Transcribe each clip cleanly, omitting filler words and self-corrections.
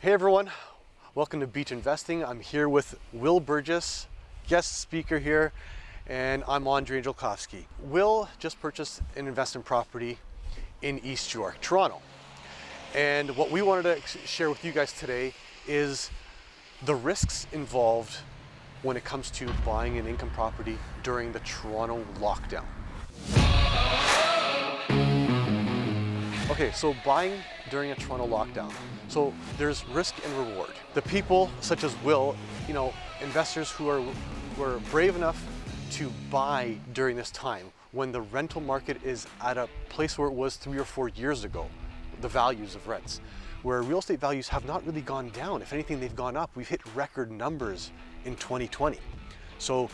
Hey everyone, welcome to Beach Investing. I'm here with Will Burgess, guest speaker here, and I'm Andrei Angelkovski. Will just purchased an investment property in East York, Toronto. And what we wanted to share with you guys today is the risks involved when it comes to buying an income property during the Toronto lockdown. Okay, so buying during a Toronto lockdown. So there's risk and reward. The people such as Will, investors who were brave enough to buy during this time when the rental market is at a place where it was 3 or 4 years ago, the values of rents, where real estate values have not really gone down. If anything, they've gone up. We've hit record numbers in 2020. So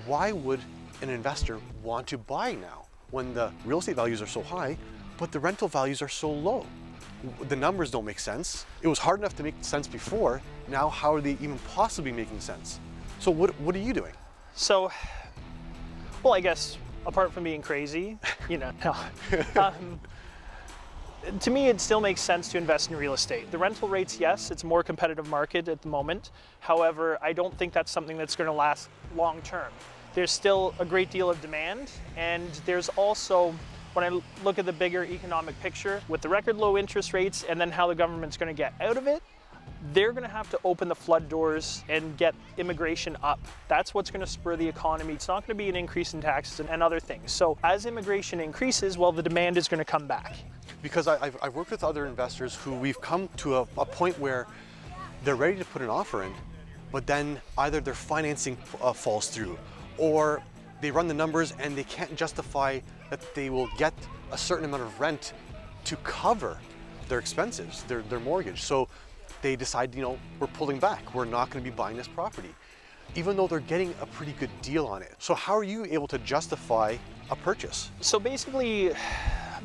why would an investor want to buy now when the real estate values are so high, but the rental values are so low? The numbers don't make sense. It was hard enough to make sense before. Now, how are they even possibly making sense? So what are you doing? So, well, I guess apart from being crazy, to me, it still makes sense to invest in real estate. The rental rates, yes, it's a more competitive market at the moment. However, I don't think that's something that's going to last long term. There's still a great deal of demand, and there's also, when I look at the bigger economic picture, with the record low interest rates and then how the government's going to get out of it, they're going to have to open the flood doors and get immigration up. That's what's going to spur the economy. It's not going to be an increase in taxes and other things. So as immigration increases, well, the demand is going to come back. Because I've worked with other investors who we've come to a point where they're ready to put an offer in, but then either their financing falls through, or they run the numbers and they can't justify that they will get a certain amount of rent to cover their expenses, their mortgage. So they decide, we're pulling back. We're not going to be buying this property, even though they're getting a pretty good deal on it. So how are you able to justify a purchase? So basically,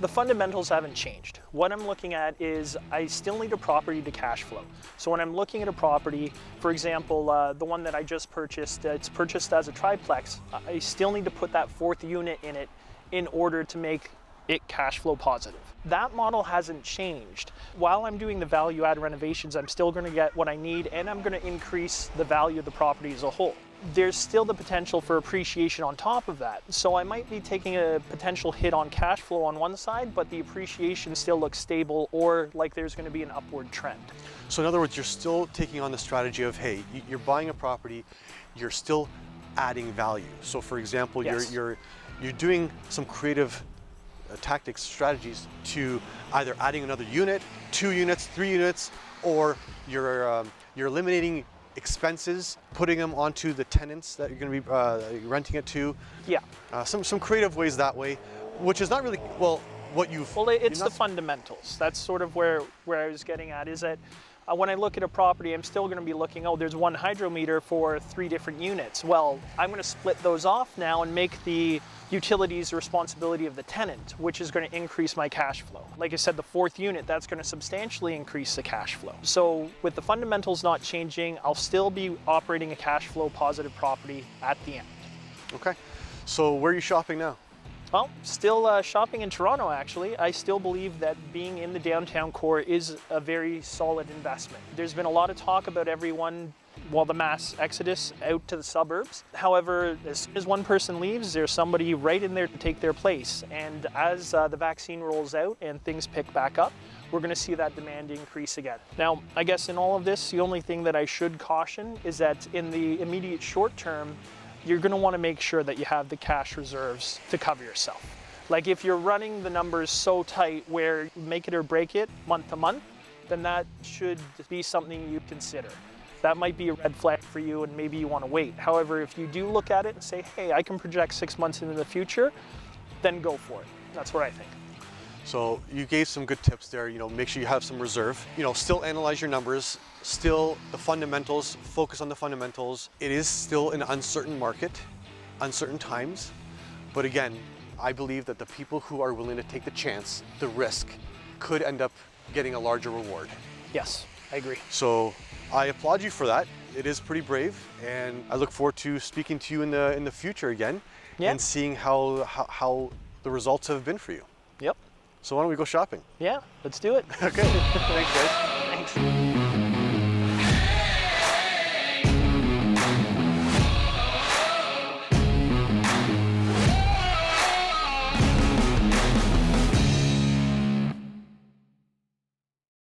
the fundamentals haven't changed. What I'm looking at is I still need a property to cash flow. So when I'm looking at a property, for example, the one that I just purchased, it's purchased as a triplex. I still need to put that fourth unit in it in order to make it cash flow positive. That model hasn't changed. While I'm doing the value add renovations, I'm still going to get what I need, and I'm going to increase the value of the property as a whole. There's still the potential for appreciation on top of that. So I might be taking a potential hit on cash flow on one side, but the appreciation still looks stable, or like there's going to be an upward trend. So in other words, you're still taking on the strategy of, hey, you're buying a property, you're still adding value. So for example, yes, you're doing some creative tactics, strategies to either adding another unit, 2 units, 3 units, or you're eliminating expenses, putting them onto the tenants that you're going to be renting it to. Yeah. Some creative ways that way, which is not really, what you've... Well, it's the fundamentals. That's sort of where I was getting at, is that when I look at a property, I'm still going to be looking, there's one hydrometer for 3 different units. Well, I'm going to split those off now and make the utilities the responsibility of the tenant, which is going to increase my cash flow. Like I said, the 4th unit, that's going to substantially increase the cash flow. So with the fundamentals not changing, I'll still be operating a cash flow positive property at the end. Okay. So where are you shopping now? Well, still shopping in Toronto, actually. I still believe that being in the downtown core is a very solid investment. There's been a lot of talk about everyone, the mass exodus out to the suburbs. However, as soon as one person leaves, there's somebody right in there to take their place. And as the vaccine rolls out and things pick back up, we're going to see that demand increase again. Now, I guess in all of this, the only thing that I should caution is that in the immediate short term, you're going to want to make sure that you have the cash reserves to cover yourself. Like if you're running the numbers so tight where you make it or break it month to month, then that should be something you consider. That might be a red flag for you and maybe you want to wait. However, if you do look at it and say, hey, I can project 6 months into the future, then go for it. That's what I think. So you gave some good tips there, make sure you have some reserve, still analyze your numbers, still the fundamentals, focus on the fundamentals. It is still an uncertain market, uncertain times, but again, I believe that the people who are willing to take the chance, the risk, could end up getting a larger reward. Yes, I agree. So I applaud you for that. It is pretty brave, and I look forward to speaking to you in the future again and seeing how the results have been for you. Yep. So why don't we go shopping? Yeah, let's do it. Okay, thanks guys. Thanks.